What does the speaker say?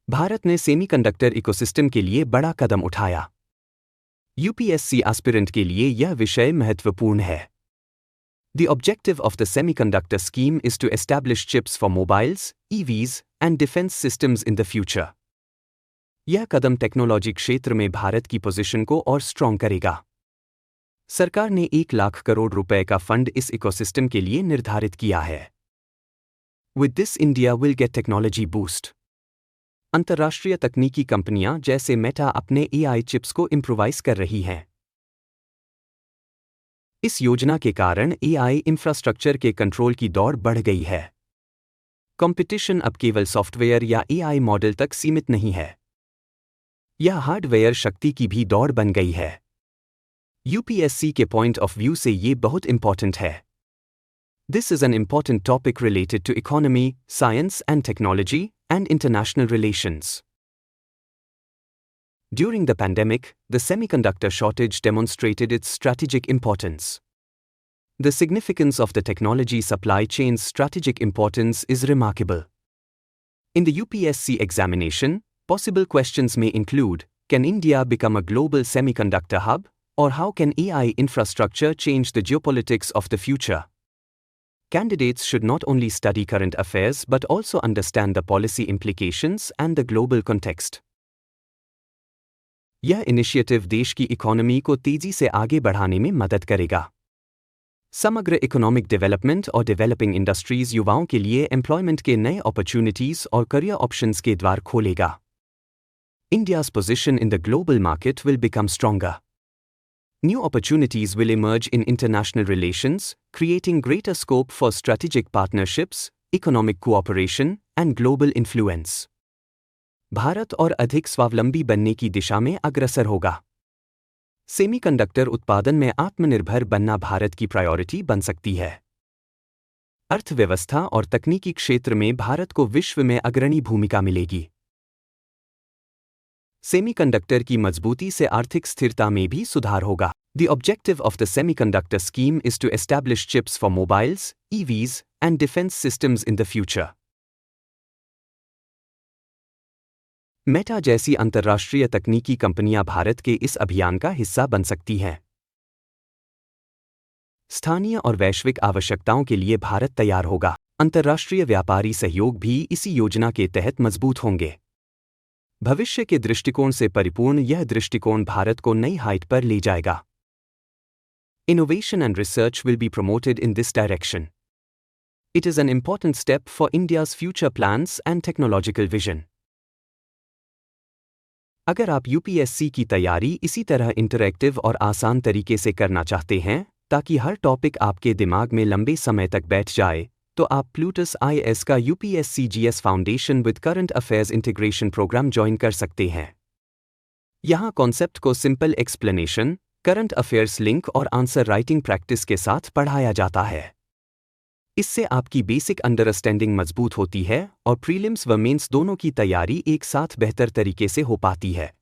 भारत ने semiconductor ecosystem के लिए बड़ा कदम उठाया। यूपीएससी एस्पिरेंट के लिए यह विषय महत्वपूर्ण है। The objective of the semiconductor scheme is to establish chips for mobiles, EVs, and defense systems in the future. यह कदम टेक्नोलॉजी क्षेत्र में भारत की पोजीशन को और स्ट्रॉन्ग करेगा। सरकार ने 1 लाख करोड़ रुपए का फंड इस इकोसिस्टम के लिए निर्धारित किया है। With this, India will get technology boost. अंतर्राष्ट्रीय तकनीकी कंपनियां जैसे मेटा अपने AI चिप्स को इम्प्रोवाइज कर रही हैं। इस योजना के कारण AI इंफ्रास्ट्रक्चर के कंट्रोल की दौड़ बढ़ गई है। कंपटीशन अब केवल सॉफ्टवेयर या AI मॉडल तक सीमित नहीं है। यह हार्डवेयर शक्ति की भी दौड़ बन गई है। यूपीएससी के पॉइंट ऑफ व्यू से ये बहुत इंपॉर्टेंट है। This is an important topic related to economy, science and technology, and international relations. During the pandemic, the semiconductor shortage demonstrated its strategic importance. The significance of the technology supply chain's strategic importance is remarkable. In the UPSC examination, possible questions may include: can India become a global semiconductor hub, or how can AI infrastructure change the geopolitics of the future? Candidates should not only study current affairs but also understand the policy implications and the global context. यह initiative देश की economy को तेजी से आगे बढ़ाने में मदद करेगा। समग्र इकोनॉमिक डेवलपमेंट और डेवलपिंग इंडस्ट्रीज युवाओं के लिए एम्प्लॉयमेंट के नए अपॉर्चुनिटीज और करियर ऑप्शंस के द्वार खोलेगा। India's position in the global market will become stronger. New opportunities will emerge in international relations, creating greater scope for strategic partnerships, economic cooperation, and global influence. Bharat और अधिक स्वावलंबी बनने की दिशा में अग्रसर होगा। सेमीकंडक्टर उत्पादन में आत्मनिर्भर बनना भारत की प्रायोरिटी बन सकती है। अर्थव्यवस्था और तकनीकी क्षेत्र में भारत को विश्व में अग्रणी भूमिका मिलेगी। सेमीकंडक्टर की मजबूती से आर्थिक स्थिरता में भी सुधार होगा। The objective of the semiconductor scheme is to establish chips for mobiles, EVs, and defense systems in the future. Meta जैसी अंतर्राष्ट्रीय तकनीकी कंपनियां भारत के इस अभियान का हिस्सा बन सकती हैं। स्थानीय और वैश्विक आवश्यकताओं के लिए भारत तैयार होगा। अंतर्राष्ट्रीय व्यापारी सहयोग भी इसी योजना के तहत मजबूत होंगे। भविष्य के दृष्टिकोण से परिपूर्ण यह दृष्टिकोण भारत को नई हाइट पर ले जाएगा। Innovation and research will be promoted in this direction. It is an important step for India's future plans and technological vision. अगर आप यूपीएससी की तैयारी इसी तरह इंटरैक्टिव और आसान तरीके से करना चाहते हैं ताकि हर टॉपिक आपके दिमाग में लंबे समय तक बैठ जाए, तो आप प्लूटस IAS का UPSC GS foundation with current affairs integration program join कर सकते हैं। यहाँ कॉन्सेप्ट को simple explanation, current affairs link और आंसर राइटिंग प्रैक्टिस के साथ पढ़ाया जाता है। इससे आपकी बेसिक अंडरस्टैंडिंग मजबूत होती है और प्रीलिम्स व मेंस दोनों की तैयारी एक साथ बेहतर तरीके से हो पाती है।